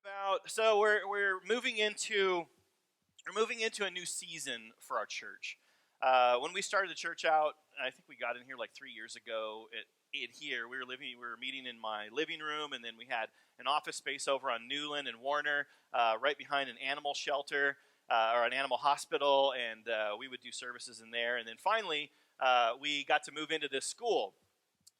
We're moving into a new season for our church. When we started the church out, I think we got in here like 3 years ago. Here we were meeting in my living room, and then we had an office space over on Newland and Warner, right behind an animal shelter or an animal hospital, and we would do services in there. And then finally, we got to move into this school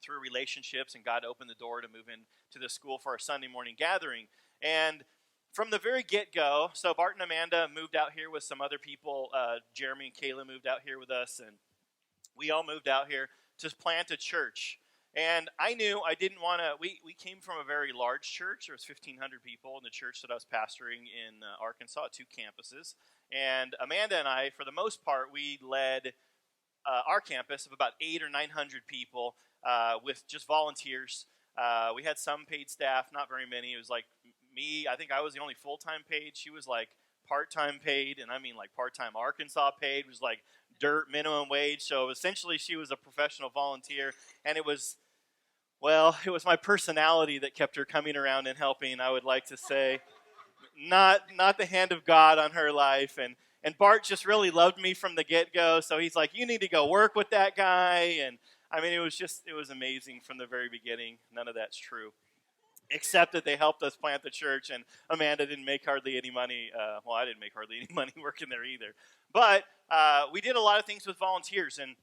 through relationships, and God opened the door to move into the school for our Sunday morning gathering. And from the very get-go, so Bart and Amanda moved out here with some other people. Jeremy and Kayla moved out here with us, and we all moved out here to plant a church. And I knew I didn't want to, we came from a very large church. There was 1,500 people in the church that I was pastoring in Arkansas, 2 campuses. And Amanda and I, for the most part, we led our campus of about 800 or 900 people with just volunteers. We had some paid staff, not very many. It was like me, I think I was the only full-time paid. She was like part-time paid, and I mean like part-time Arkansas paid. It was like dirt minimum wage. So essentially she was a professional volunteer, and it was my personality that kept her coming around and helping, I would like to say. Not the hand of God on her life. And Bart just really loved me from the get-go, so he's like, you need to go work with that guy. And I mean, it was amazing from the very beginning. None of that's true, except that they helped us plant the church, and Amanda didn't make hardly any money. I didn't make hardly any money working there either. But we did a lot of things with volunteers, and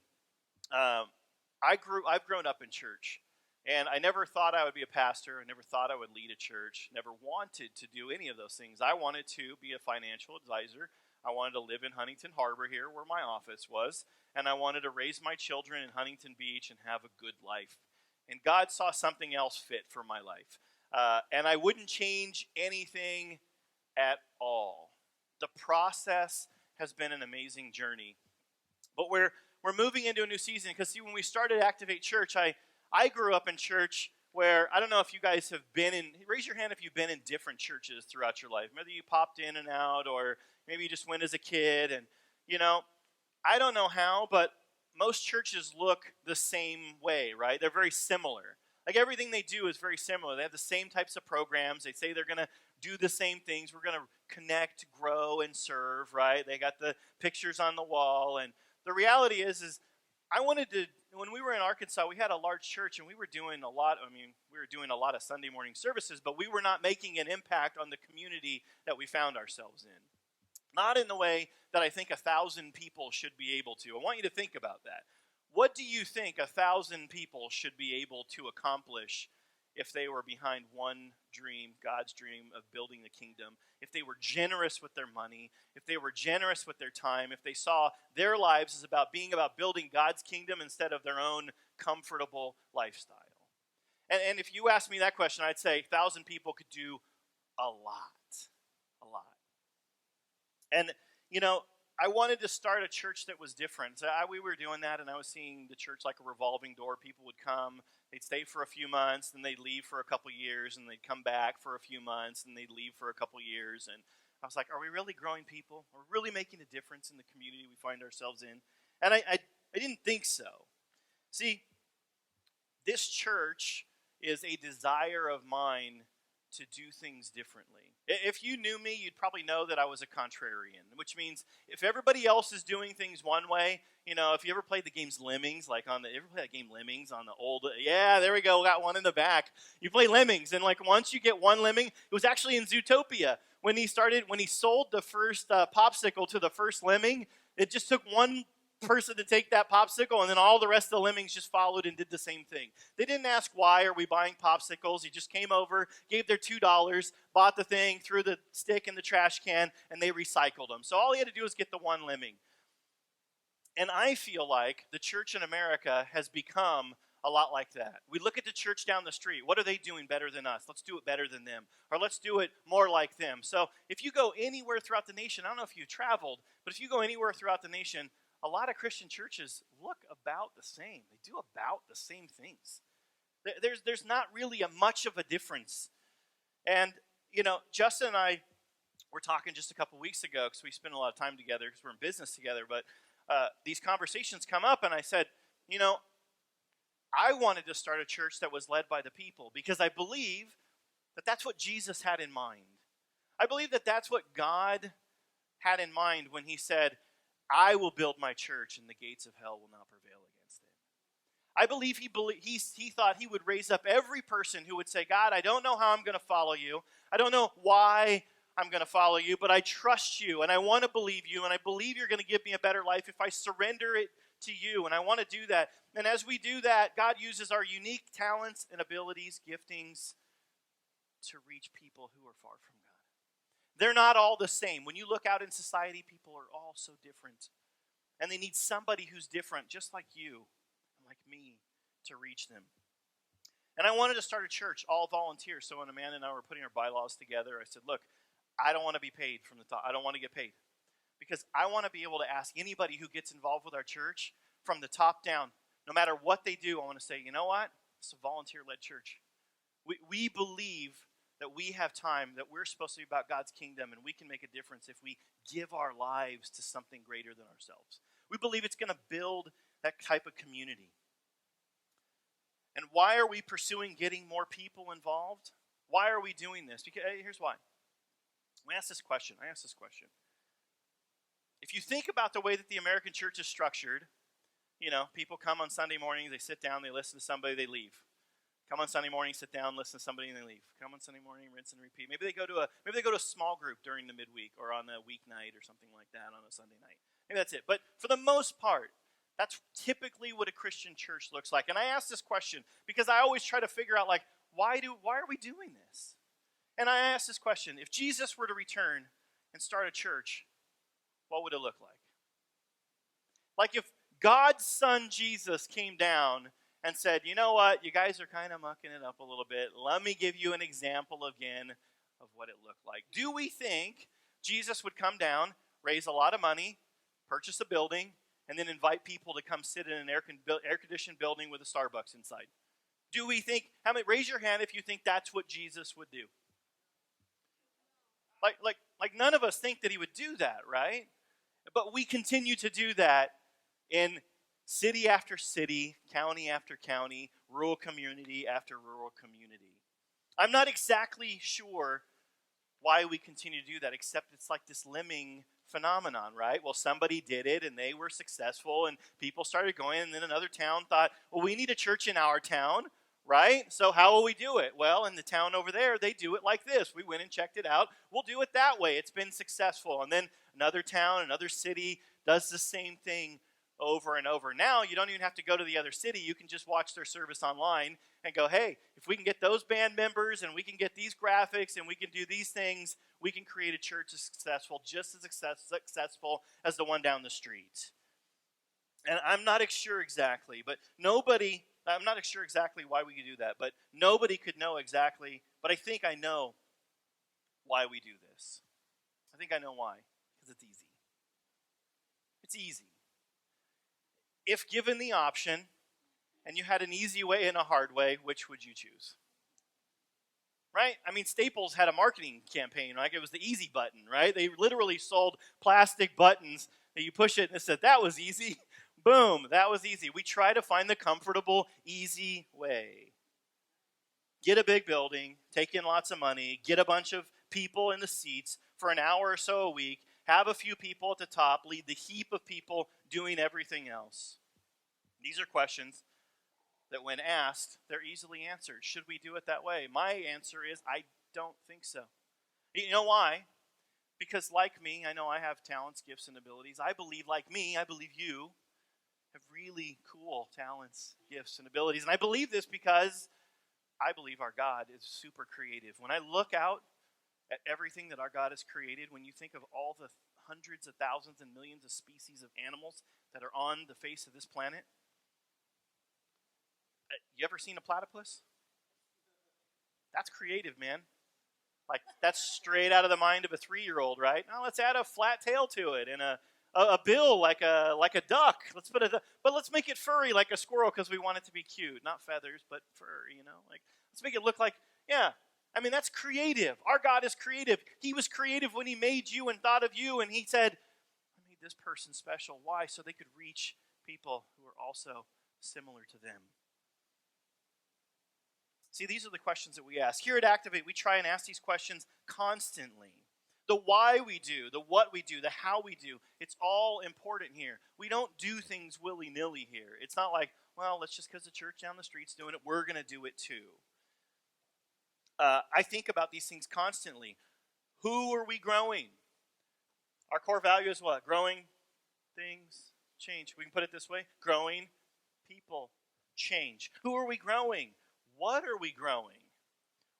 I've grown up in church. And I never thought I would be a pastor. I never thought I would lead a church. Never wanted to do any of those things. I wanted to be a financial advisor. I wanted to live in Huntington Harbor here, where my office was. And I wanted to raise my children in Huntington Beach and have a good life. And God saw something else fit for my life. And I wouldn't change anything at all. The process has been an amazing journey. But we're moving into a new season, because see, when we started Activate Church, I grew up in church where, I don't know if you guys have been in, raise your hand if you've been in different churches throughout your life. Whether you popped in and out, or maybe you just went as a kid. And, I don't know how, but most churches look the same way, right? They're very similar. Like, everything they do is very similar. They have the same types of programs. They say they're going to do the same things. We're going to connect, grow, and serve, right? They got the pictures on the wall. And the reality is when we were in Arkansas, we had a large church, and we were doing a lot of Sunday morning services, but we were not making an impact on the community that we found ourselves in. Not in the way that I think 1,000 people should be able to. I want you to think about that. What do you think 1,000 people should be able to accomplish if they were behind one dream, God's dream of building the kingdom, if they were generous with their money, if they were generous with their time, if they saw their lives as about building God's kingdom instead of their own comfortable lifestyle? And if you ask me that question, I'd say 1,000 people could do a lot. A lot. And, I wanted to start a church that was different. So we were doing that, and I was seeing the church like a revolving door. People would come, they'd stay for a few months, then they'd leave for a couple years, and they'd come back for a few months, and they'd leave for a couple years. And I was like, are we really growing people? Are we really making a difference in the community we find ourselves in? And I didn't think so. See, this church is a desire of mine to do things differently. If you knew me, you'd probably know that I was a contrarian, which means if everybody else is doing things one way, if you ever played the games Lemmings, ever play that game Lemmings on the old, yeah, there we go, we got one in the back. You play Lemmings, and once you get one lemming, it was actually in Zootopia, when he sold the first popsicle to the first lemming, it just took one person to take that popsicle, and then all the rest of the lemmings just followed and did the same thing. They didn't ask, why are we buying popsicles? He just came over, gave their $2, bought the thing, threw the stick in the trash can, and they recycled them. So all he had to do was get the one lemming. And I feel like the church in America has become a lot like that. We look at the church down the street. What are they doing better than us? Let's do it better than them. Or let's do it more like them. So if you go anywhere throughout the nation, I don't know if you've traveled, but if you go anywhere throughout the nation, a lot of Christian churches look about the same. They do about the same things. There's not really much of a difference. And, Justin and I were talking just a couple weeks ago, because we spend a lot of time together because we're in business together, but these conversations come up, and I said, I wanted to start a church that was led by the people, because I believe that that's what Jesus had in mind. I believe that that's what God had in mind when he said, I will build my church and the gates of hell will not prevail against it. I believe he thought he would raise up every person who would say, God, I don't know how I'm going to follow you. I don't know why I'm going to follow you, but I trust you and I want to believe you, and I believe you're going to give me a better life if I surrender it to you, and I want to do that. And as we do that, God uses our unique talents and abilities, giftings, to reach people who are far from God. They're not all the same. When you look out in society, people are all so different. And they need somebody who's different, just like you and like me, to reach them. And I wanted to start a church, all volunteer. So when Amanda and I were putting our bylaws together, I said, look, I don't want to be paid from the top. I don't want to get paid. Because I want to be able to ask anybody who gets involved with our church from the top down, no matter what they do, I want to say, you know what? It's a volunteer-led church. We believe that we have time, that we're supposed to be about God's kingdom, and we can make a difference if we give our lives to something greater than ourselves. We believe it's going to build that type of community. And why are we pursuing getting more people involved? Why are we doing this? Because here's why. I ask this question. If you think about the way that the American church is structured, you know, people come on Sunday mornings, they sit down, they listen to somebody, they leave. Come on Sunday morning, sit down, listen to somebody, and they leave. Come on Sunday morning, rinse and repeat. Maybe they go to a small group during the midweek or on a weeknight or something like that on a Sunday night. Maybe that's it. But for the most part, that's typically what a Christian church looks like. And I ask this question because I always try to figure out, like, why are we doing this? And I ask this question: if Jesus were to return and start a church, what would it look like? Like if God's son Jesus came down and said, you know what, you guys are kind of mucking it up a little bit. Let me give you an example again of what it looked like. Do we think Jesus would come down, raise a lot of money, purchase a building, and then invite people to come sit in an air-conditioned building with a Starbucks inside? Do we think, raise your hand if you think that's what Jesus would do. Like none of us think that he would do that, right? But we continue to do that in city after city, county after county, rural community after rural community. I'm not exactly sure why we continue to do that, except it's like this lemming phenomenon, right? Well, somebody did it and they were successful and people started going, and then another town thought, well, we need a church in our town, right? So how will we do it? Well, in the town over there, they do it like this. We went and checked it out. We'll do it that way. It's been successful. And then another town, another city does the same thing over and over. Now, you don't even have to go to the other city. You can just watch their service online and go, hey, if we can get those band members and we can get these graphics and we can do these things, we can create a church that's successful, just as successful as the one down the street. And I'm not sure exactly, I'm not sure exactly why we could do that, but nobody could know exactly, but I think I know why we do this. I think I know why, because it's easy. It's easy. If given the option, and you had an easy way and a hard way, which would you choose? Right? I mean, Staples had a marketing campaign, like it was the easy button, right? They literally sold plastic buttons that you push it and it said, that was easy. Boom, that was easy. We try to find the comfortable, easy way. Get a big building, take in lots of money, get a bunch of people in the seats for an hour or so a week, have a few people at the top, lead the heap of people doing everything else. These are questions that when asked, they're easily answered. Should we do it that way? My answer is, I don't think so. You know why? Because like me, I know I have talents, gifts, and abilities. I believe you have really cool talents, gifts, and abilities. And I believe this because I believe our God is super creative. When I look out at everything that our God has created, when you think of all the hundreds of thousands and millions of species of animals that are on the face of this planet, you ever seen a platypus? That's creative, man. Like, that's straight out of the mind of a 3-year-old, right? Now let's add a flat tail to it and a bill like a duck. But let's make it furry like a squirrel because we want it to be cute. Not feathers, but fur, Like, let's make it look like, that's creative. Our God is creative. He was creative when he made you and thought of you, and he said, I made this person special. Why? So they could reach people who are also similar to them. See, these are the questions that we ask. Here at Activate, we try and ask these questions constantly. The why we do, the what we do, the how we do, it's all important here. We don't do things willy-nilly here. It's not like, well, let's just because the church down the street's doing it, we're going to do it too. I think about these things constantly. Who are we growing? Our core value is what? Growing things, change. We can put it this way. Growing people, change. Who are we growing? What are we growing?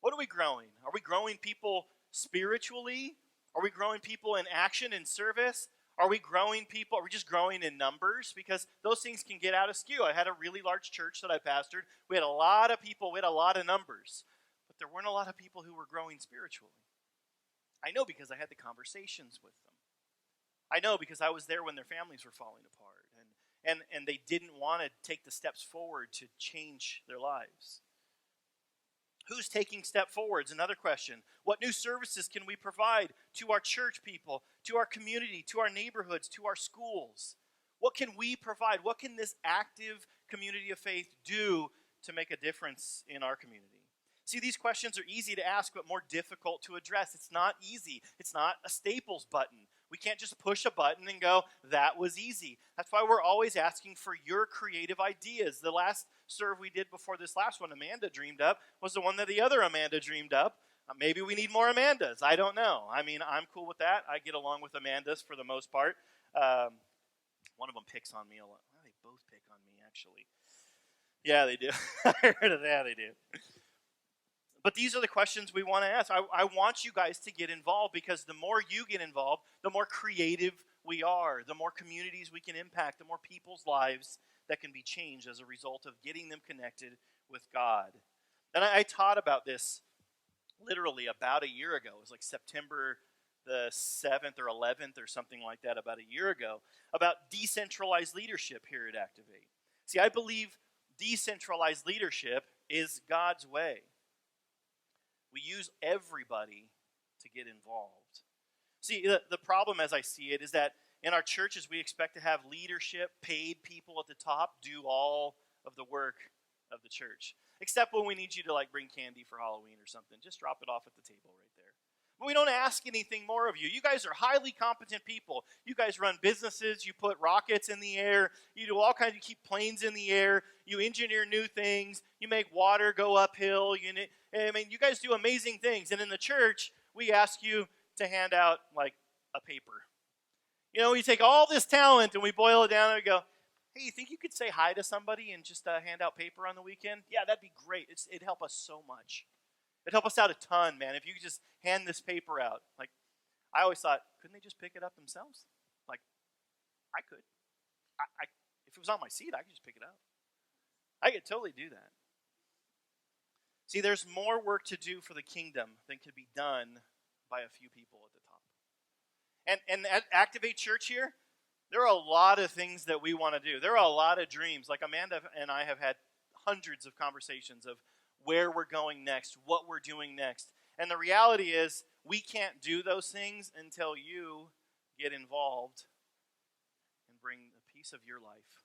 What are we growing? Are we growing people spiritually? Are we growing people in action and service? Are we growing people? Are we just growing in numbers? Because those things can get out of skew. I had a really large church that I pastored. We had a lot of people. We had a lot of numbers. But there weren't a lot of people who were growing spiritually. I know because I had the conversations with them. I know because I was there when their families were falling apart. And they didn't want to take the steps forward to change their lives. Who's taking step forwards? Another question. What new services can we provide to our church people, to our community, to our neighborhoods, to our schools? What can we provide? What can this active community of faith do to make a difference in our community? See, these questions are easy to ask, but more difficult to address. It's not easy. It's not a Staples button. We can't just push a button and go, that was easy. That's why we're always asking for your creative ideas. The last serve we did before this last one, Amanda dreamed up, was the one that the other Amanda dreamed up. Maybe we need more Amandas. I don't know. I mean, I'm cool with that. I get along with Amandas for the most part. One of them picks on me a lot. Well, they both pick on me, actually. Yeah, they do. I heard of that. They do. But these are the questions we want to ask. I want you guys to get involved, because the more you get involved, the more creative we are, the more communities we can impact, the more people's lives that can be changed as a result of getting them connected with God. And I taught about this literally about a year ago. It was like September the 7th or 11th or something like that, about a year ago, about decentralized leadership here at Activate. See, I believe decentralized leadership is God's way. We use everybody to get involved. See, the problem as I see it is that in our churches we expect to have leadership, paid people at the top do all of the work of the church. Except when we need you to bring candy for Halloween or something. Just drop it off at the table right there. But we don't ask anything more of you. You guys are highly competent people. You guys run businesses. You put rockets in the air. You do all kinds. You keep planes in the air. You engineer new things. You make water go uphill. You guys do amazing things. And in the church, we ask you to hand out a paper. We take all this talent and we boil it down and we go, hey, you think you could say hi to somebody and just hand out paper on the weekend? Yeah, that'd be great. It'd help us so much. It'd help us out a ton, man, if you could just hand this paper out. I always thought, couldn't they just pick it up themselves? I could. If it was on my seat, I could just pick it up. I could totally do that. See, there's more work to do for the kingdom than could be done by a few people at the top. And at Activate Church here, there are a lot of things that we want to do. There are a lot of dreams. Amanda and I have had hundreds of conversations of where we're going next, what we're doing next. And the reality is, we can't do those things until you get involved and bring a piece of your life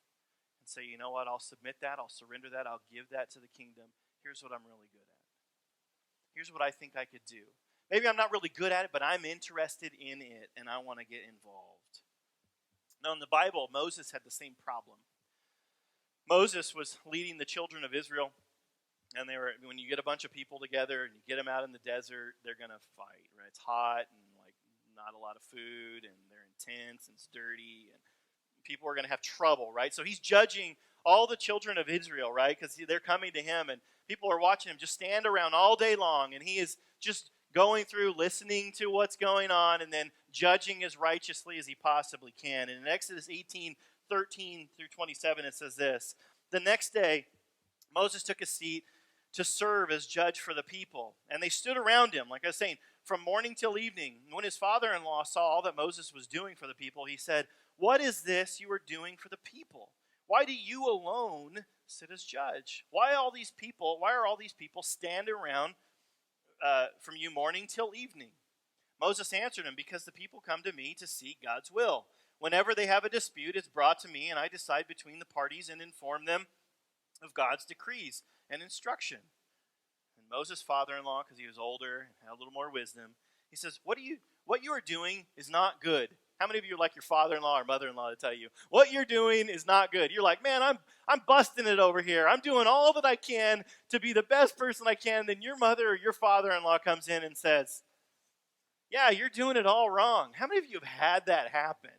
and say, you know what, I'll submit that, I'll surrender that, I'll give that to the kingdom. Here's what I'm really good at. Here's what I think I could do. Maybe I'm not really good at it, but I'm interested in it, and I want to get involved. Now, in the Bible, Moses had the same problem. Moses was leading the children of Israel, and when you get a bunch of people together and you get them out in the desert, they're going to fight, right? It's hot and not a lot of food, and they're in tents and it's dirty, and people are going to have trouble, right? So he's judging all the children of Israel, right? Because they're coming to him, and people are watching him just stand around all day long, and he is just going through, listening to what's going on, and then judging as righteously as he possibly can. And in Exodus 18:13 through 27, it says this: the next day, Moses took a seat to serve as judge for the people. And they stood around him, like I was saying, from morning till evening. When his father-in-law saw all that Moses was doing for the people, he said, "What is this you are doing for the people? Why do you alone sit as judge? Why are all these people stand around from you morning till evening?" Moses answered him, "Because the people come to me to seek God's will. Whenever they have a dispute, it's brought to me, and I decide between the parties and inform them of God's decrees and instruction." And Moses' father-in-law, because he was older and had a little more wisdom, he says, What what you are doing is not good. How many of you are like your father-in-law or mother-in-law to tell you, what you're doing is not good? You're like, man, I'm busting it over here. I'm doing all that I can to be the best person I can. Then your mother or your father-in-law comes in and says, yeah, you're doing it all wrong. How many of you have had that happen?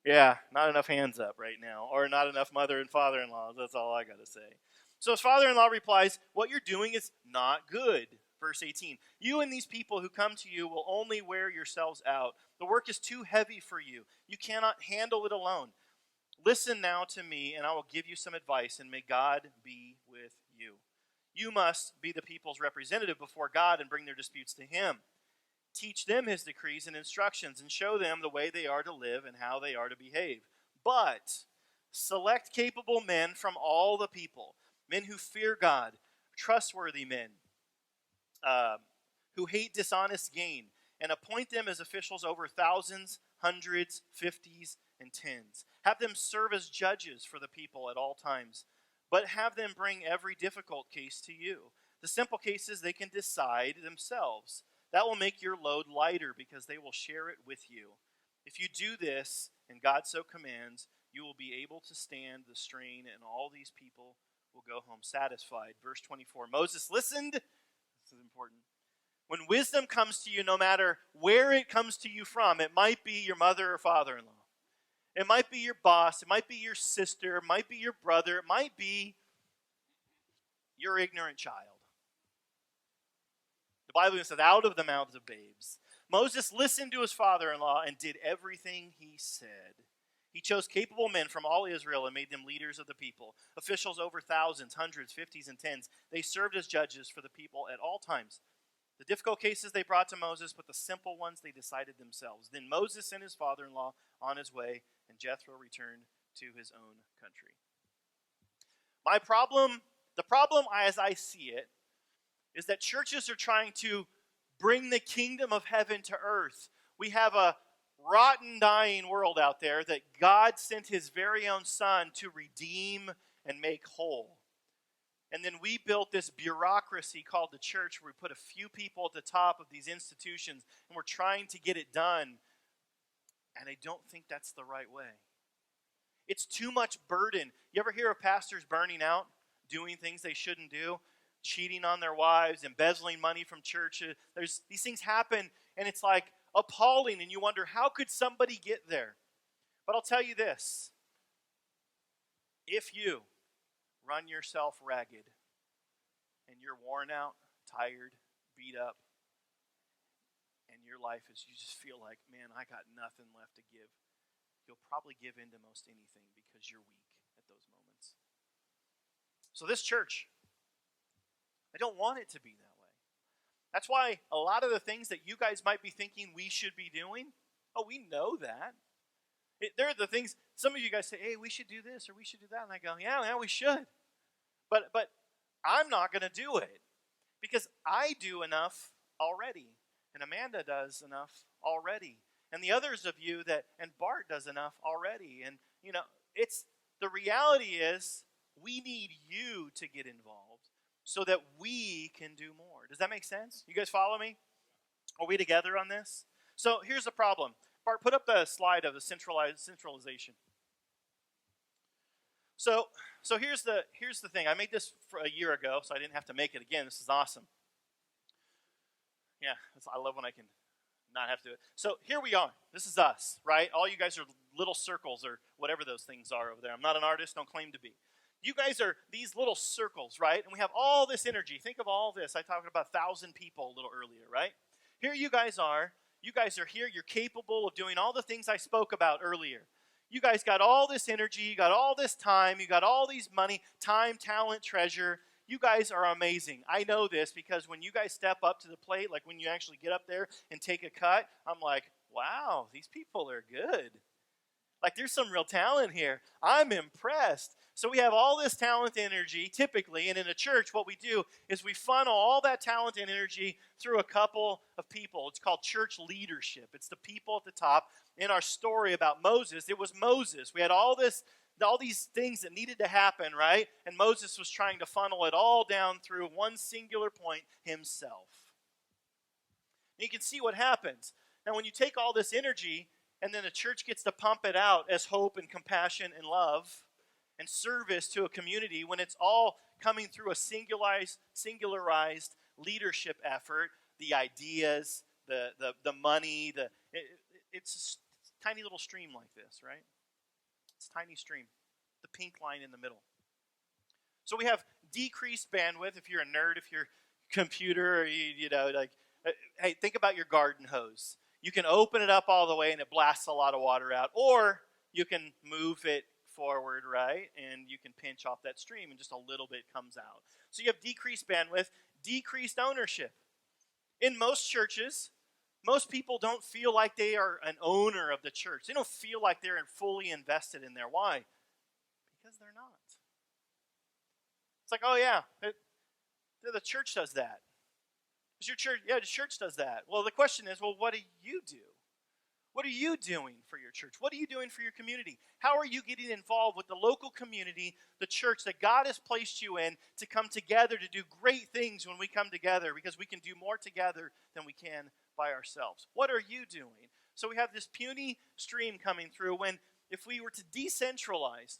Yeah, not enough hands up right now, or not enough mother and father-in-laws. That's all I got to say. So his father-in-law replies, what you're doing is not good. Verse 18, you and these people who come to you will only wear yourselves out. The work is too heavy for you. You cannot handle it alone. Listen now to me, and I will give you some advice, and may God be with you. You must be the people's representative before God and bring their disputes to him. Teach them his decrees and instructions, and show them the way they are to live and how they are to behave. But select capable men from all the people, men who fear God, trustworthy men, who hate dishonest gain, and appoint them as officials over thousands, hundreds, fifties, and tens. Have them serve as judges for the people at all times, but have them bring every difficult case to you. The simple cases they can decide themselves. That will make your load lighter because they will share it with you. If you do this, and God so commands, you will be able to stand the strain, and all these people will go home satisfied. Verse 24, Moses listened. This is important. When wisdom comes to you, no matter where it comes to you from, it might be your mother or father-in-law. It might be your boss. It might be your sister. It might be your brother. It might be your ignorant child. The Bible says, out of the mouths of babes. Moses listened to his father-in-law and did everything he said. He chose capable men from all Israel and made them leaders of the people, officials over thousands, hundreds, fifties, and tens. They served as judges for the people at all times. The difficult cases they brought to Moses, but the simple ones they decided themselves. Then Moses sent his father-in-law on his way, and Jethro returned to his own country. The problem as I see it, is that churches are trying to bring the kingdom of heaven to earth. We have a rotten, dying world out there that God sent his very own son to redeem and make whole. And then we built this bureaucracy called the church where we put a few people at the top of these institutions and we're trying to get it done. And I don't think that's the right way. It's too much burden. You ever hear of pastors burning out, doing things they shouldn't do? Cheating on their wives, embezzling money from churches. These things happen, and it's like appalling, and you wonder, how could somebody get there? But I'll tell you this. If you run yourself ragged, and you're worn out, tired, beat up, and your life is, you just feel like, man, I got nothing left to give, you'll probably give in to most anything because you're weak at those moments. So this church, I don't want it to be that way. That's why a lot of the things that you guys might be thinking we should be doing, we know that. There are the things, some of you guys say, hey, we should do this or we should do that. And I go, yeah, we should. But I'm not going to do it because I do enough already. And Amanda does enough already. And the others of you and Bart does enough already. And, it's, the reality is we need you to get involved so that we can do more. Does that make sense? You guys follow me? Are we together on this? So here's the problem. Bart, put up the slide of the centralization. So here's the thing. I made this for a year ago, so I didn't have to make it again. This is awesome. Yeah, I love when I can not have to do it. So here we are. This is us, right? All you guys are little circles or whatever those things are over there. I'm not an artist, don't claim to be. You guys are these little circles, right? And we have all this energy. Think of all this. I talked about 1,000 people a little earlier, right? Here you guys are. You guys are here. You're capable of doing all the things I spoke about earlier. You guys got all this energy. You got all this time. You got all these money, time, talent, treasure. You guys are amazing. I know this because when you guys step up to the plate, like when you actually get up there and take a cut, I'm like, wow, these people are good. Like there's some real talent here. I'm impressed. So we have all this talent and energy typically, and in a church what we do is we funnel all that talent and energy through a couple of people. It's called church leadership. It's the people at the top. In our story about Moses, it was Moses. We had all these things that needed to happen, right? And Moses was trying to funnel it all down through one singular point, himself. And you can see what happens. Now, when you take all this energy and then the church gets to pump it out as hope and compassion and love and service to a community, when it's all coming through a singularized leadership effort, the ideas, the money, it's a tiny little stream like this, right? It's a tiny stream. The pink line in the middle. So we have decreased bandwidth. If you're a nerd, if you're computer, or hey, think about your garden hose. You can open it up all the way and it blasts a lot of water out, or you can move it forward, right? And you can pinch off that stream and just a little bit comes out. So you have decreased bandwidth, decreased ownership. In most churches, most people don't feel like they are an owner of the church. They don't feel like they're fully invested in there. Why? Because they're not. It's like, oh yeah, the church does that. Is your church? Yeah, the church does that. Well, the question is, well, what do you do? What are you doing for your church? What are you doing for your community? How are you getting involved with the local community, the church that God has placed you in to come together to do great things when we come together, because we can do more together than we can by ourselves? What are you doing? So we have this puny stream coming through when if we were to decentralize,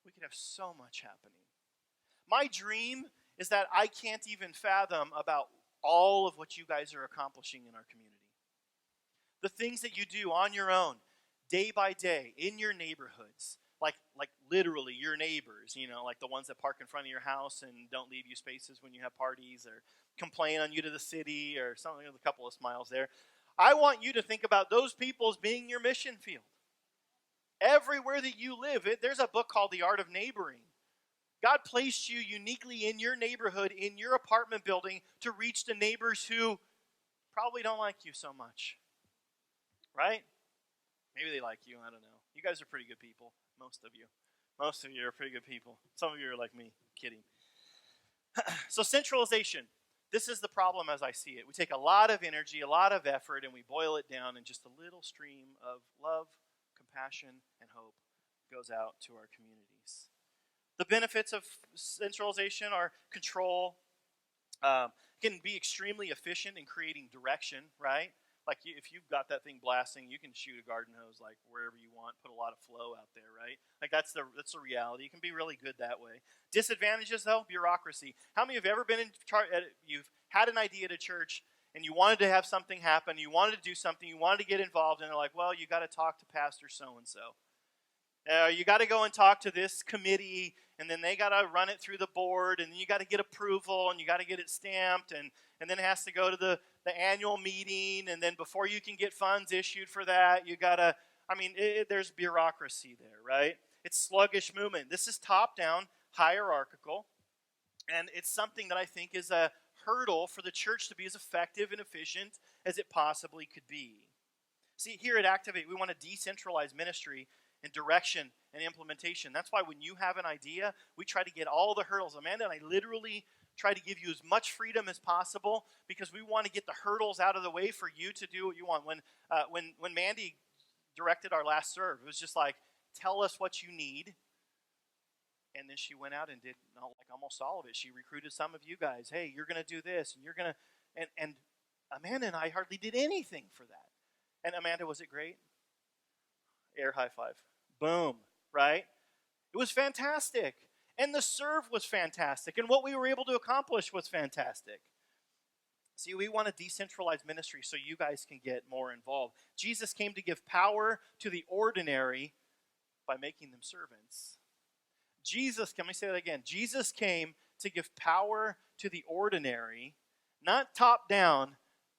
we could have so much happening. My dream is that I can't even fathom about all of what you guys are accomplishing in our community. The things that you do on your own, day by day, in your neighborhoods, like literally your neighbors, like the ones that park in front of your house and don't leave you spaces when you have parties, or complain on you to the city, or something with a couple of smiles there. I want you to think about those people as being your mission field. Everywhere that you live, there's a book called The Art of Neighboring. God placed you uniquely in your neighborhood, in your apartment building, to reach the neighbors who probably don't like you so much. Right? Maybe they like you. I don't know. You guys are pretty good people. Most of you. Most of you are pretty good people. Some of you are like me. Kidding. So centralization. This is the problem as I see it. We take a lot of energy, a lot of effort, and we boil it down in just a little stream of love, compassion, and hope goes out to our communities. The benefits of centralization are control. Can be extremely efficient in creating direction, right? Like if you've got that thing blasting, you can shoot a garden hose like wherever you want, put a lot of flow out there, right? Like that's the reality. You can be really good that way. Disadvantages though, bureaucracy. How many have ever been in charge? You've had an idea at a church and you wanted to have something happen, you wanted to do something, you wanted to get involved, and they're like, well, you got to talk to Pastor so-and-so. You got to go and talk to this committee, and then they got to run it through the board, and then you got to get approval, and you got to get it stamped, and then it has to go to the annual meeting, and then before you can get funds issued for that, you got to, there's bureaucracy there, right? It's sluggish movement. This is top-down, hierarchical, and it's something that I think is a hurdle for the church to be as effective and efficient as it possibly could be. See, here at Activate, we want to decentralize ministry and direction and implementation. That's why when you have an idea, we try to get all the hurdles. Amanda and I literally try to give you as much freedom as possible because we want to get the hurdles out of the way for you to do what you want. When Mandy directed our last serve, it was just like, tell us what you need. And then she went out and did almost all of it. She recruited some of you guys. Hey, you're going to do this, and you're going to, and Amanda and I hardly did anything for that. And Amanda, was it great? Air high five. Boom, right? It was fantastic. And the serve was fantastic. And what we were able to accomplish was fantastic. See, we want to decentralize ministry so you guys can get more involved. Jesus came to give power to the ordinary by making them servants. Let me say that again. Jesus came to give power to the ordinary, not top down,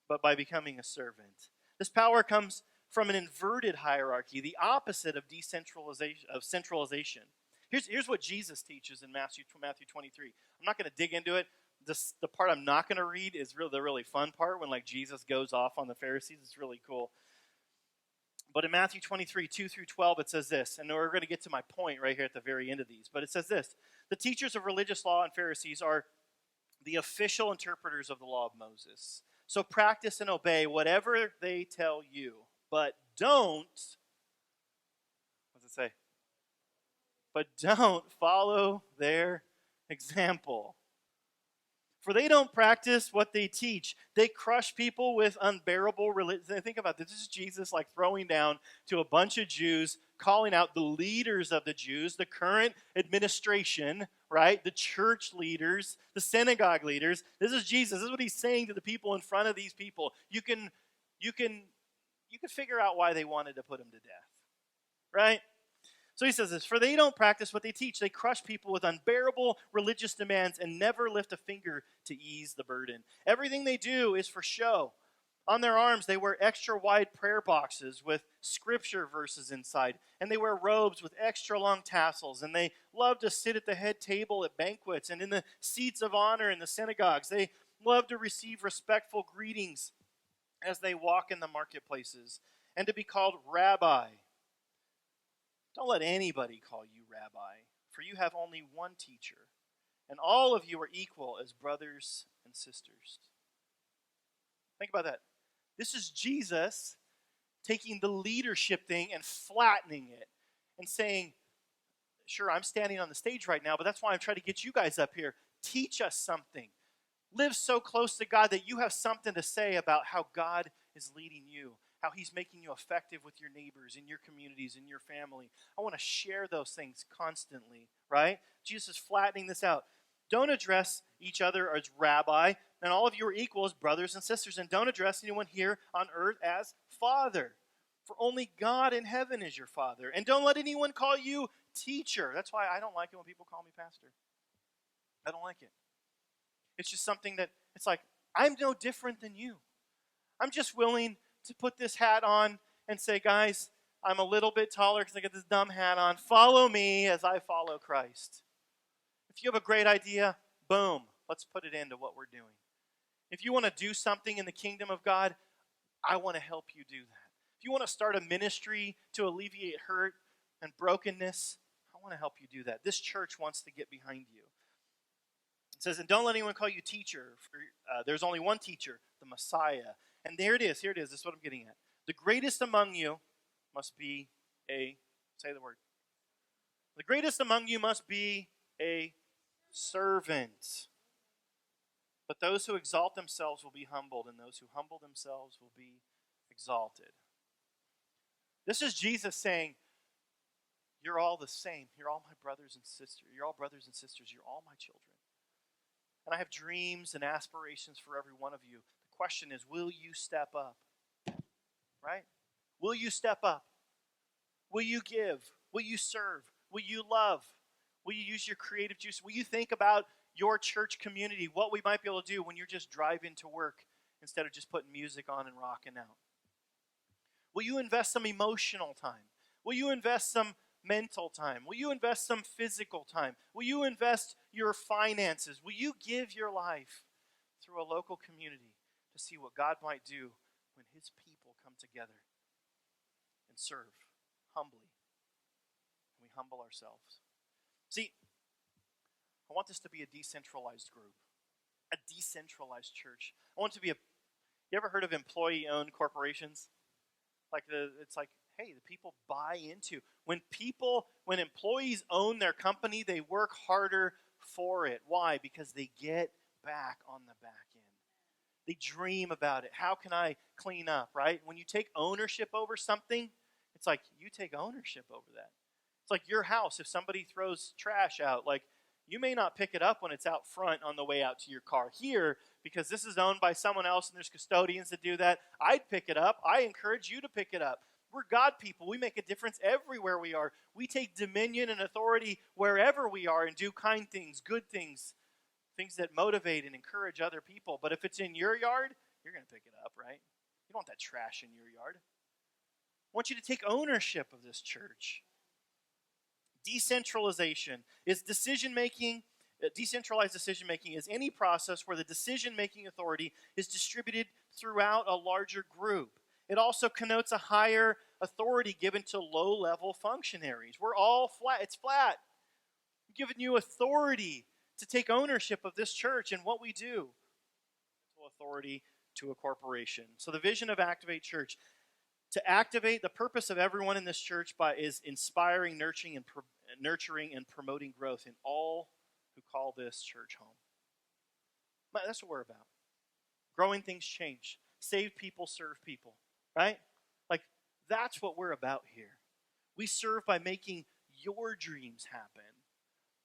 but by becoming a servant. This power comes from an inverted hierarchy, the opposite of decentralization, of centralization. Here's what Jesus teaches in Matthew 23. I'm not going to dig into it. The part I'm not going to read is the really fun part when Jesus goes off on the Pharisees. It's really cool. But in Matthew 23, 2 through 12, it says this, and we're going to get to my point right here at the very end of these, but it says this: the teachers of religious law and Pharisees are the official interpreters of the law of Moses. So practice and obey whatever they tell you, but don't, what does it say? But don't follow their example. For they don't practice what they teach. They crush people with unbearable religion. Think about this. This is Jesus like throwing down to a bunch of Jews, calling out the leaders of the Jews, the current administration, right? The church leaders, the synagogue leaders. This is Jesus. This is what he's saying to the people in front of these people. You can figure out why they wanted to put him to death, right? So he says this, for they don't practice what they teach. They crush people with unbearable religious demands and never lift a finger to ease the burden. Everything they do is for show. On their arms, they wear extra wide prayer boxes with scripture verses inside. And they wear robes with extra long tassels. And they love to sit at the head table at banquets and in the seats of honor in the synagogues. They love to receive respectful greetings as they walk in the marketplaces and to be called rabbi. Don't let anybody call you rabbi, for you have only one teacher, and all of you are equal as brothers and sisters. Think about that. This is Jesus taking the leadership thing and flattening it and saying, sure, I'm standing on the stage right now, but that's why I'm trying to get you guys up here. Teach us something. Live so close to God that you have something to say about how God is leading you, how he's making you effective with your neighbors, in your communities, in your family. I want to share those things constantly, right? Jesus is flattening this out. Don't address each other as rabbi, and all of you are equal as brothers and sisters, and don't address anyone here on earth as father, for only God in heaven is your father. And don't let anyone call you teacher. That's why I don't like it when people call me pastor. I don't like it. It's just something that, it's like, I'm no different than you. I'm just willing to put this hat on and say, guys, I'm a little bit taller because I got this dumb hat on. Follow me as I follow Christ. If you have a great idea, boom, let's put it into what we're doing. If you want to do something in the kingdom of God, I want to help you do that. If you want to start a ministry to alleviate hurt and brokenness, I want to help you do that. This church wants to get behind you. It says, and don't let anyone call you teacher. For, there's only one teacher, the Messiah. And there it is. Here it is. This is what I'm getting at. The greatest among you must be say the word. The greatest among you must be a servant. But those who exalt themselves will be humbled, and those who humble themselves will be exalted. This is Jesus saying, you're all the same. You're all my brothers and sisters. You're all brothers and sisters. You're all my children. And I have dreams and aspirations for every one of you. The question is, will you step up? Right? Will you step up? Will you give? Will you serve? Will you love? Will you use your creative juice? Will you think about your church community, what we might be able to do when you're just driving to work instead of just putting music on and rocking out? Will you invest some emotional time? Will you invest some mental time? Will you invest some physical time? Will you invest your finances? Will you give your life through a local community to see what God might do when his people come together and serve humbly? And we humble ourselves. See, I want this to be a decentralized group, a decentralized church. I want it to be you ever heard of employee-owned corporations? It's like, hey, the people buy into. When employees own their company, they work harder for it. Why? Because they get back on the back end. They dream about it. How can I clean up, right? When you take ownership over something, it's like you take ownership over that. It's like your house. If somebody throws trash out, like you may not pick it up when it's out front on the way out to your car. Here, because this is owned by someone else and there's custodians that do that, I'd pick it up. I encourage you to pick it up. We're God people. We make a difference everywhere we are. We take dominion and authority wherever we are and do kind things, good things, things that motivate and encourage other people. But if it's in your yard, you're going to pick it up, right? You don't want that trash in your yard. I want you to take ownership of this church. Decentralization is decision-making. Decentralized decision-making is any process where the decision-making authority is distributed throughout a larger group. It also connotes a higher authority given to low-level functionaries. We're all flat. It's flat. I'm giving you authority to take ownership of this church and what we do. Authority to a corporation. So the vision of Activate Church, to activate the purpose of everyone in this church is inspiring, nurturing, and promoting growth in all who call this church home. That's what we're about. Growing things change. Save people, serve people, right? Like, that's what we're about here. We serve by making your dreams happen.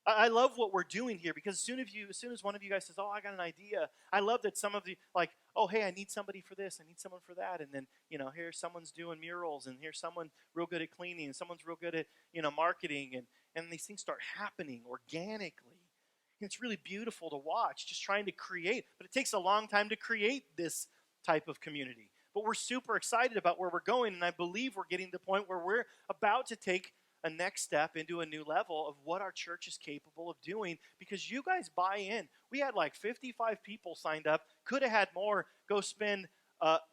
I love what we're doing here because as soon as one of you guys says, "Oh, I got an idea," I love that some of you like, "Oh, hey, I need somebody for this, I need someone for that," and then here someone's doing murals, and here's someone real good at cleaning, and someone's real good at marketing, and these things start happening organically. And it's really beautiful to watch, just trying to create, but it takes a long time to create this type of community. But we're super excited about where we're going, and I believe we're getting to the point where we're about to take a next step into a new level of what our church is capable of doing because you guys buy in. We had like 55 people signed up, could have had more, go spend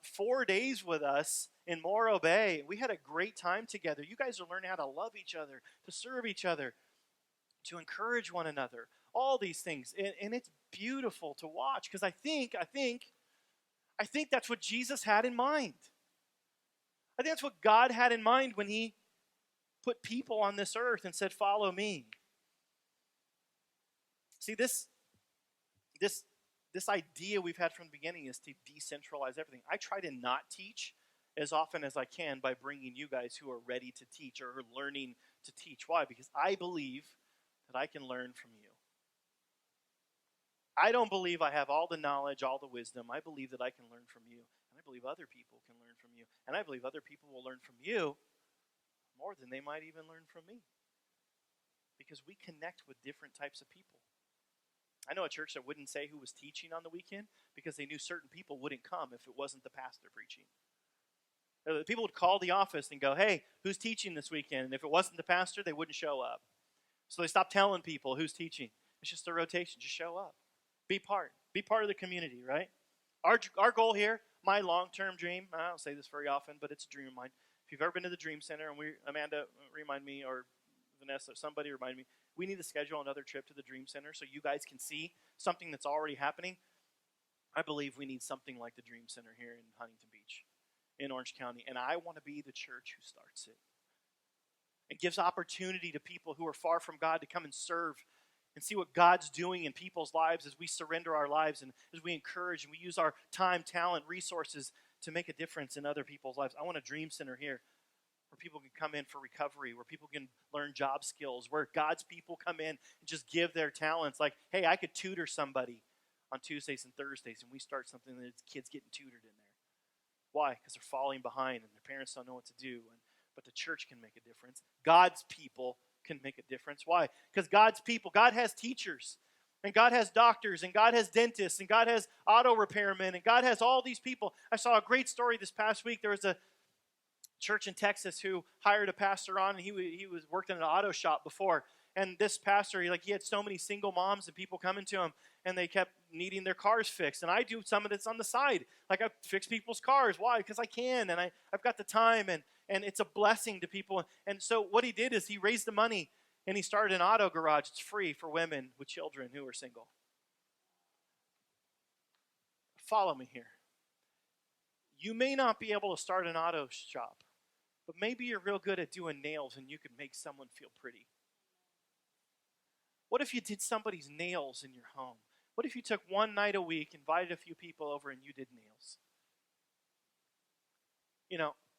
4 days with us in Morro Bay. We had a great time together. You guys are learning how to love each other, to serve each other, to encourage one another, all these things. And it's beautiful to watch because I think that's what Jesus had in mind. I think that's what God had in mind when he put people on this earth and said, "Follow me." See, this idea we've had from the beginning is to decentralize everything. I try to not teach as often as I can by bringing you guys who are ready to teach or are learning to teach. Why? Because I believe that I can learn from you. I don't believe I have all the knowledge, all the wisdom. I believe that I can learn from you, and I believe other people can learn from you, and I believe other people will learn from you more than they might even learn from me. Because we connect with different types of people. I know a church that wouldn't say who was teaching on the weekend because they knew certain people wouldn't come if it wasn't the pastor preaching. The people would call the office and go, "Hey, who's teaching this weekend?" And if it wasn't the pastor, they wouldn't show up. So they stopped telling people who's teaching. It's just a rotation. Just show up. Be part of the community, right? Our goal here, my long-term dream, I don't say this very often, but it's a dream of mine. If you've ever been to the Dream Center, and Amanda, remind me, or Vanessa, somebody remind me, we need to schedule another trip to the Dream Center so you guys can see something that's already happening. I believe we need something like the Dream Center here in Huntington Beach, in Orange County, and I want to be the church who starts it. It gives opportunity to people who are far from God to come and serve and see what God's doing in people's lives as we surrender our lives and as we encourage and we use our time, talent, resources to make a difference in other people's lives. I want a Dream Center here where people can come in for recovery, where people can learn job skills, where God's people come in and just give their talents. Like, hey, I could tutor somebody on Tuesdays and Thursdays, and we start something that kids getting tutored in there. Why? Because they're falling behind and their parents don't know what to do. But the church can make a difference. God's people can make a difference. Why? Because God's people, God has teachers, and God has doctors, and God has dentists, and God has auto repairmen, and God has all these people. I saw a great story this past week. There was a church in Texas who hired a pastor on, and he was worked in an auto shop before. And this pastor, he had so many single moms and people coming to him, and they kept needing their cars fixed. And I do some of this on the side. Like, I fix people's cars. Why? Because I can, and I've got the time, and it's a blessing to people. And so what he did is he raised the money, and he started an auto garage. It's free for women with children who are single. Follow me here. You may not be able to start an auto shop, but maybe you're real good at doing nails, and you could make someone feel pretty. What if you did somebody's nails in your home? What if you took one night a week, invited a few people over, and you did nails?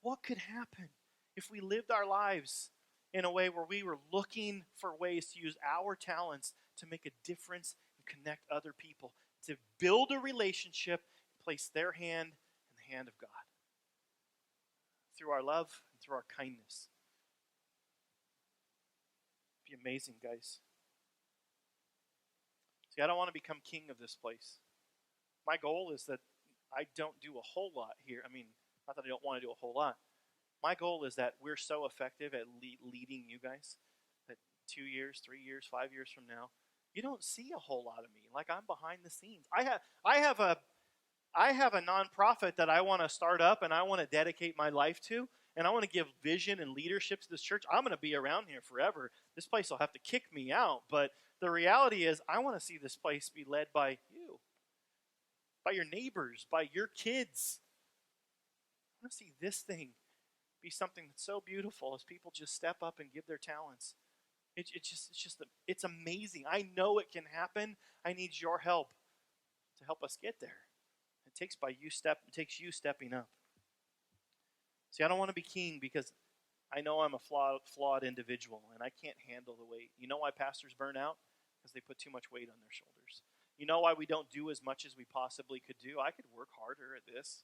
What could happen if we lived our lives in a way where we were looking for ways to use our talents to make a difference and connect other people, to build a relationship, place their hand in the hand of God through our love and through our kindness? It'd be amazing, guys. See, I don't want to become king of this place. My goal is that I don't do a whole lot here. I mean, not that I don't want to do a whole lot. My goal is that we're so effective at leading you guys that 2 years, 3 years, 5 years from now, you don't see a whole lot of me. Like, I'm behind the scenes. I have a nonprofit that I want to start up and I want to dedicate my life to, and I want to give vision and leadership to this church. I'm going to be around here forever. This place will have to kick me out, but the reality is I want to see this place be led by you, by your neighbors, by your kids. I want to see this thing be something that's so beautiful as people just step up and give their talents. It's amazing. I know it can happen. I need your help. to help us get there. It takes you stepping up. See, I don't want to be king because I know I'm a flawed individual and I can't handle the weight. You know why pastors burn out? Because they put too much weight on their shoulders. You know why we don't do as much as we possibly could do? I could work harder at this,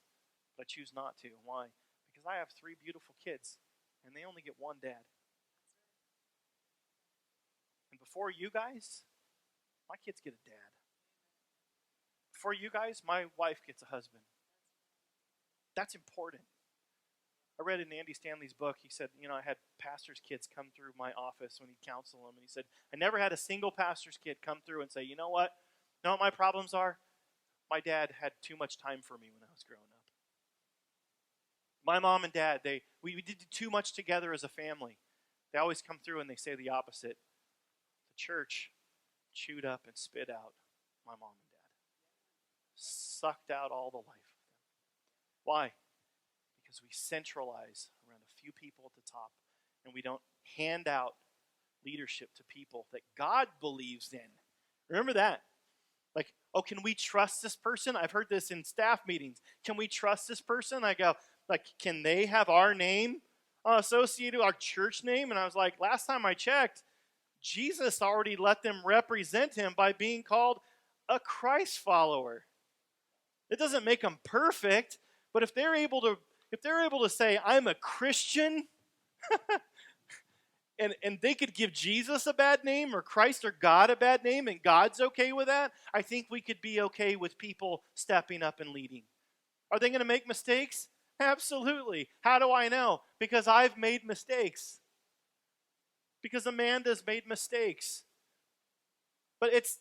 but I choose not to. Why? Because I have 3 beautiful kids and they only get one dad. And before you guys, my kids get a dad. Before you guys, my wife gets a husband. That's important. I read in Andy Stanley's book, he said, I had pastors' kids come through my office when he'd counsel them, and he said, I never had a single pastor's kid come through and say, you know what my problems are? My dad had too much time for me when I was growing up. My mom and dad, we did too much together as a family. They always come through and they say the opposite. The church chewed up and spit out my mom and dad. Sucked out all the life of them. Why? Because we centralize around a few people at the top and we don't hand out leadership to people that God believes in. Remember that. Like, oh, can we trust this person? I've heard this in staff meetings. Can we trust this person? I go, like, can they have our name associated with our church name? And I was like, last time I checked, Jesus already let them represent him by being called a Christ follower. It doesn't make them perfect, but if they're able to say, I'm a Christian, and they could give Jesus a bad name or Christ or God a bad name, and God's okay with that, I think we could be okay with people stepping up and leading. Are they going to make mistakes? Absolutely. How do I know? Because I've made mistakes. Because Amanda's made mistakes. But it's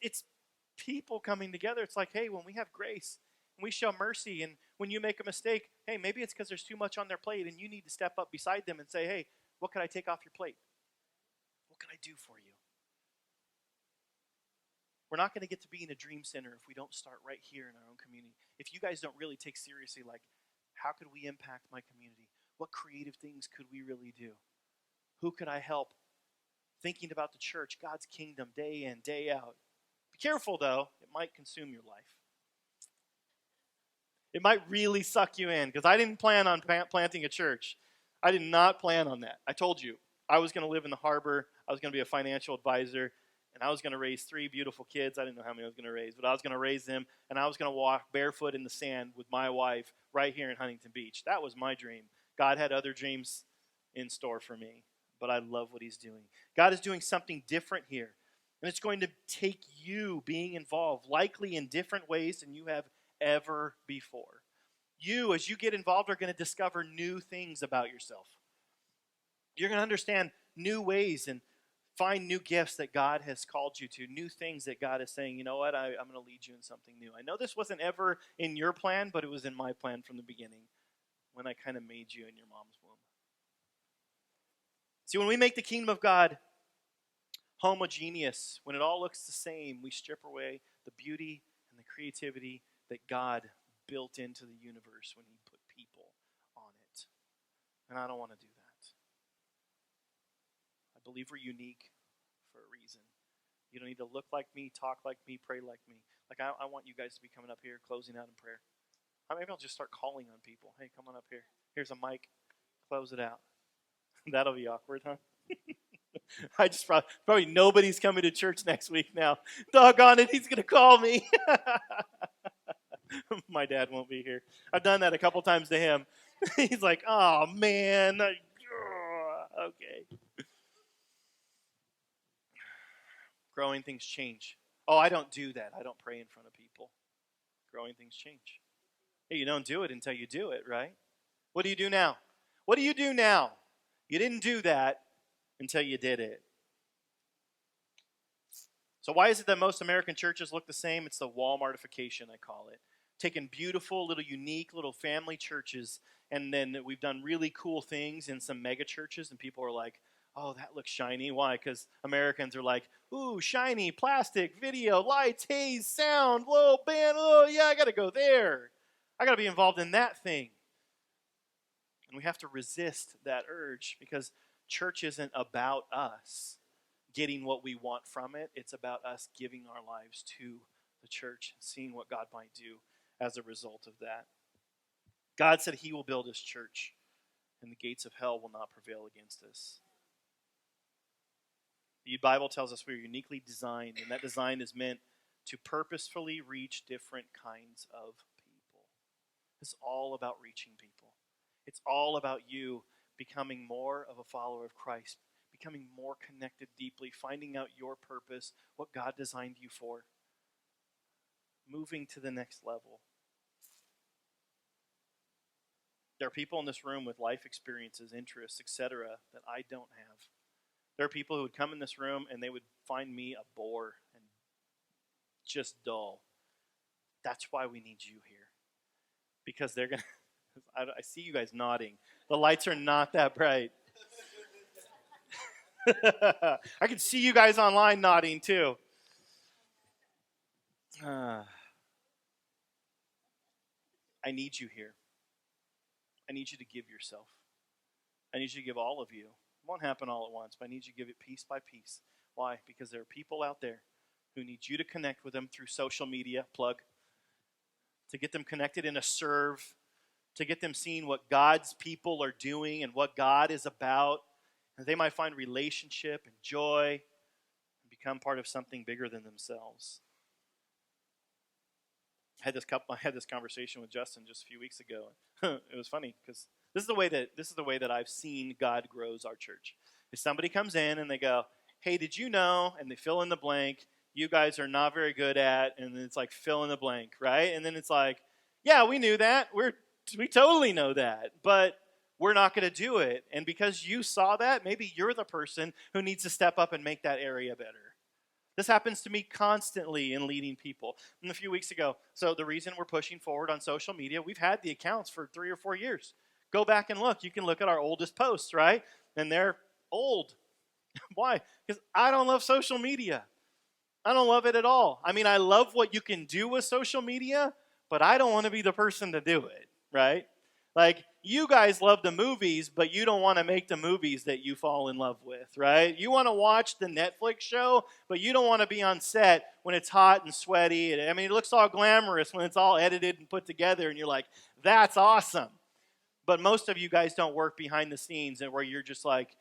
people coming together. It's like, hey, when we have grace, and we show mercy, and when you make a mistake, hey, maybe it's because there's too much on their plate, and you need to step up beside them and say, hey, what can I take off your plate? What can I do for you? We're not going to get to be in a dream center if we don't start right here in our own community. If you guys don't really take seriously, like, how could we impact my community? What creative things could we really do? Who could I help? Thinking about the church, God's kingdom, day in, day out. Be careful, though. It might consume your life. It might really suck you in, because I didn't plan on planting a church. I did not plan on that. I told you, I was going to live in the harbor. I was going to be a financial advisor, and I was going to raise 3 beautiful kids. I didn't know how many I was going to raise, but I was going to raise them, and I was going to walk barefoot in the sand with my wife right here in Huntington Beach. That was my dream. God had other dreams in store for me, but I love what he's doing. God is doing something different here, and it's going to take you being involved, likely in different ways than you have ever before. You, as you get involved, are going to discover new things about yourself. You're going to understand new ways and find new gifts that God has called you to, new things that God is saying, you know what, I'm going to lead you in something new. I know this wasn't ever in your plan, but it was in my plan from the beginning when I kind of made you in your mom's womb. See, when we make the kingdom of God homogeneous, when it all looks the same, we strip away the beauty and the creativity that God built into the universe when he put people on it. And I don't want to do that. I believe we're unique for a reason. You don't need to look like me, talk like me, pray like me. Like, I want you guys to be coming up here, closing out in prayer. Maybe I'll just start calling on people. Hey, come on up here. Here's a mic. Close it out. That'll be awkward, huh? I just probably nobody's coming to church next week now. Doggone it, he's going to call me. My dad won't be here. I've done that a couple times to him. He's like, oh, man. Okay. Growing things change. Oh, I don't do that. I don't pray in front of people. Growing things change. Hey, you don't do it until you do it, right? What do you do now? What do you do now? You didn't do that until you did it. So why is it that most American churches look the same? It's the Walmartification, I call it. Taking beautiful, little unique, little family churches, and then we've done really cool things in some mega churches, and people are like, oh, that looks shiny. Why? Because Americans are like, ooh, shiny, plastic, video, lights, haze, sound, whoa, band, oh, yeah, I got to go there. I got to be involved in that thing. And we have to resist that urge, because church isn't about us getting what we want from it. It's about us giving our lives to the church, seeing what God might do as a result of that. God said he will build his church, and the gates of hell will not prevail against us. The Bible tells us we're uniquely designed, and that design is meant to purposefully reach different kinds of people. It's all about reaching people. It's all about you becoming more of a follower of Christ, becoming more connected deeply, finding out your purpose, what God designed you for, moving to the next level. There are people in this room with life experiences, interests, etc., that I don't have. There are people who would come in this room and they would find me a bore and just dull. That's why we need you here. Because they're going to, I see you guys nodding. The lights are not that bright. I can see you guys online nodding too. I need you here. I need you to give yourself. I need you to give all of you. It won't happen all at once, but I need you to give it piece by piece. Why? Because there are people out there who need you to connect with them through social media, plug, to get them connected in a serve, to get them seeing what God's people are doing and what God is about. And they might find relationship and joy and become part of something bigger than themselves. I had this conversation with Justin just a few weeks ago. It was funny because this is the way that I've seen God grows our church. If somebody comes in and they go, "Hey, did you know?" and they fill in the blank, "You guys are not very good at," and then it's like fill in the blank, right? And then it's like, "Yeah, we knew that. We totally know that, but we're not going to do it." And because you saw that, maybe you're the person who needs to step up and make that area better. This happens to me constantly in leading people. And a few weeks ago, so the reason we're pushing forward on social media, we've had the accounts for 3 or 4 years. Go back and look. You can look at our oldest posts, right? And they're old. Why? Because I don't love social media. I don't love it at all. I mean, I love what you can do with social media, but I don't want to be the person to do it, right? Like, you guys love the movies, but you don't want to make the movies that you fall in love with, right? You want to watch the Netflix show, but you don't want to be on set when it's hot and sweaty. I mean, it looks all glamorous when it's all edited and put together, and you're like, that's awesome. But most of you guys don't work behind the scenes and where you're just like,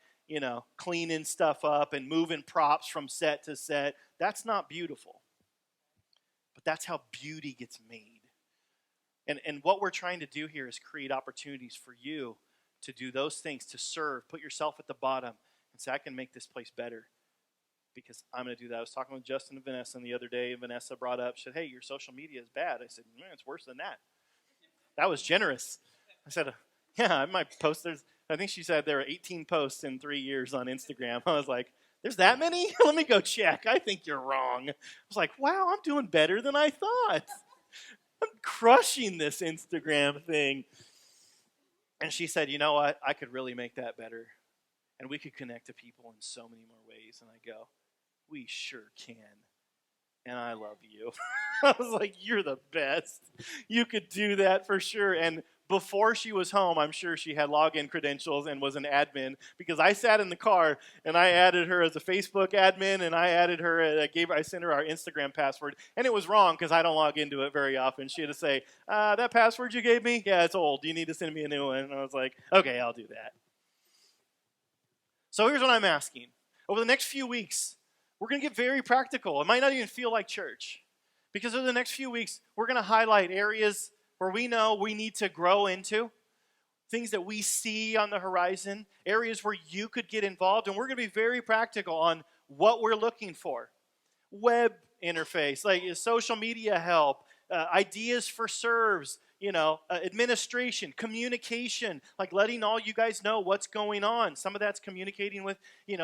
cleaning stuff up and moving props from set to set. That's not beautiful. But that's how beauty gets made. And what we're trying to do here is create opportunities for you to do those things, to serve, put yourself at the bottom, and say, I can make this place better because I'm going to do that. I was talking with Justin and Vanessa the other day, and Vanessa brought up, she said, "Hey, your social media is bad." I said, "Man, it's worse than that." That was generous. I said, "Yeah, I might post." I think she said there are 18 posts in 3 years on Instagram. I was like, "There's that many? Let me go check. I think you're wrong." I was like, wow, I'm doing better than I thought. I'm crushing this Instagram thing. And she said, "You know what? I could really make that better. And we could connect to people in so many more ways." And I go, "We sure can. And I love you." I was like, "You're the best. You could do that for sure." And before she was home, I'm sure she had login credentials and was an admin, because I sat in the car and I added her as a Facebook admin, and I added her, I sent her our Instagram password, and it was wrong because I don't log into it very often. She had to say, "That password you gave me, yeah, it's old. You need to send me a new one." And I was like, "Okay, I'll do that." So here's what I'm asking. Over the next few weeks, we're going to get very practical. It might not even feel like church, because over the next few weeks, we're going to highlight areas where we know we need to grow into, things that we see on the horizon, areas where you could get involved, and we're going to be very practical on what we're looking for. Web interface, like social media help, ideas for serves, administration, communication, like letting all you guys know what's going on. Some of that's communicating with,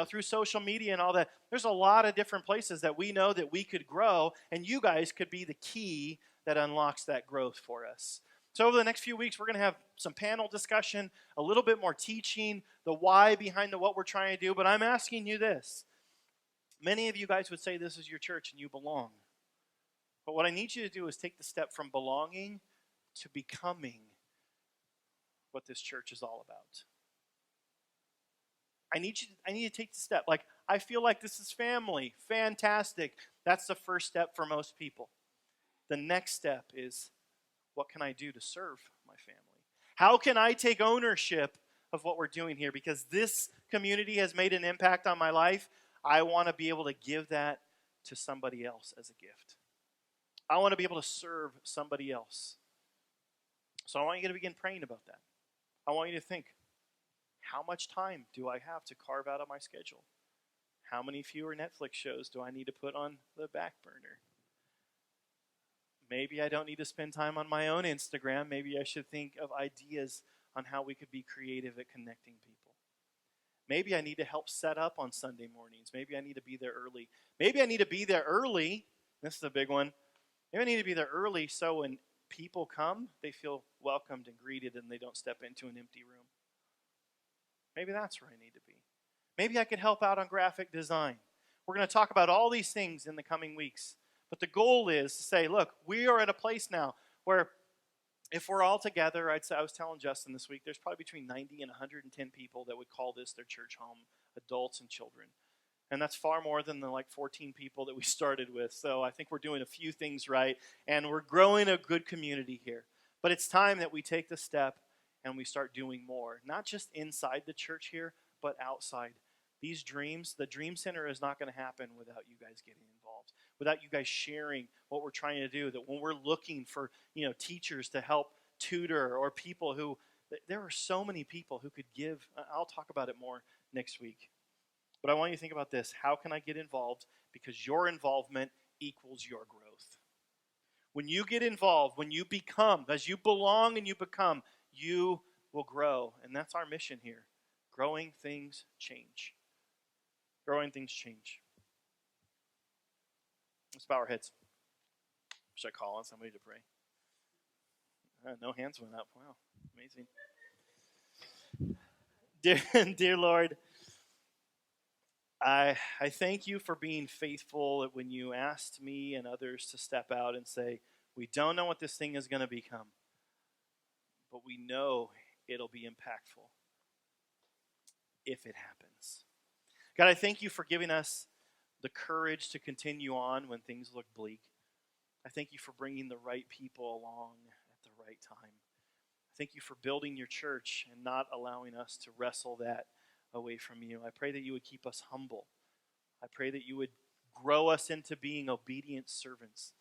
through social media and all that. There's a lot of different places that we know that we could grow, and you guys could be the key that unlocks that growth for us. So over the next few weeks, we're going to have some panel discussion, a little bit more teaching, the why behind what we're trying to do. But I'm asking you this. Many of you guys would say this is your church and you belong. But what I need you to do is take the step from belonging to becoming what this church is all about. I need to take the step. Like, I feel like this is family. Fantastic. That's the first step for most people. the next step is, what can I do to serve my family? How can I take ownership of what we're doing here? Because this community has made an impact on my life. I want to be able to give that to somebody else as a gift. I want to be able to serve somebody else. So I want you to begin praying about that. I want you to think, how much time do I have to carve out of my schedule? How many fewer Netflix shows do I need to put on the back burner? Maybe I don't need to spend time on my own Instagram. Maybe I should think of ideas on how we could be creative at connecting people. Maybe I need to help set up on Sunday mornings. Maybe I need to be there early. Maybe I need to be there early. This is a big one. Maybe I need to be there early so when people come, they feel welcomed and greeted and they don't step into an empty room. Maybe that's where I need to be. Maybe I could help out on graphic design. We're going to talk about all these things in the coming weeks. But the goal is to say, look, we are at a place now where if we're all together, I was telling Justin this week, there's probably between 90 and 110 people that would call this their church home, adults and children. And that's far more than the 14 people that we started with. So I think we're doing a few things right, and we're growing a good community here. But it's time that we take the step and we start doing more, not just inside the church here, but outside. These dreams, the Dream Center is not going to happen without you guys getting involved, without you guys sharing what we're trying to do. That when we're looking for teachers to help tutor or people who, there are so many people who could give. I'll talk about it more next week. But I want you to think about this. How can I get involved? Because your involvement equals your growth. When you get involved, when you become, as you belong and you become, you will grow. And that's our mission here. Growing things change. Growing things change. Let's bow our heads. Should I call on somebody to pray? No hands went up. Wow, amazing. Dear Lord, I thank you for being faithful when you asked me and others to step out and say, we don't know what this thing is going to become, but we know it'll be impactful if it happens. God, I thank you for giving us the courage to continue on when things look bleak. I thank you for bringing the right people along at the right time. I thank you for building your church and not allowing us to wrestle that away from you. I pray that you would keep us humble. I pray that you would grow us into being obedient servants.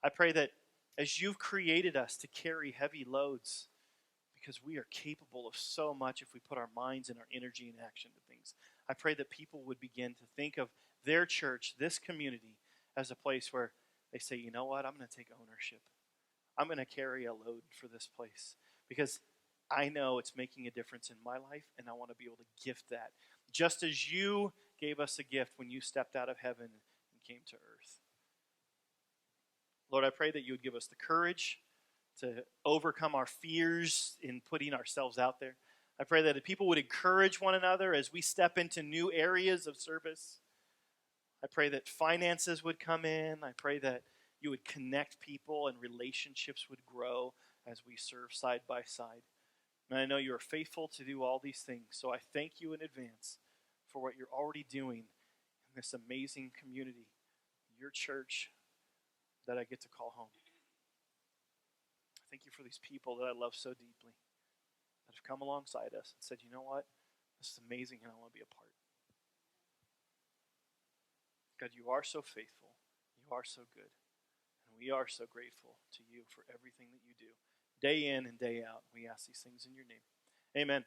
I pray that as you've created us to carry heavy loads, because we are capable of so much if we put our minds and our energy in action to things. I pray that people would begin to think of their church, this community, as a place where they say, you know what, I'm going to take ownership. I'm going to carry a load for this place because I know it's making a difference in my life, and I want to be able to gift that. Just as you gave us a gift when you stepped out of heaven and came to earth. Lord, I pray that you would give us the courage to overcome our fears in putting ourselves out there. I pray that people would encourage one another as we step into new areas of service. I pray that finances would come in. I pray that you would connect people and relationships would grow as we serve side by side. And I know you are faithful to do all these things, so I thank you in advance for what you're already doing in this amazing community, your church that I get to call home. Thank you for these people that I love so deeply that have come alongside us and said, you know what? This is amazing and I want to be a part. God, you are so faithful. You are so good. And we are so grateful to you for everything that you do. Day in and day out, we ask these things in your name. Amen.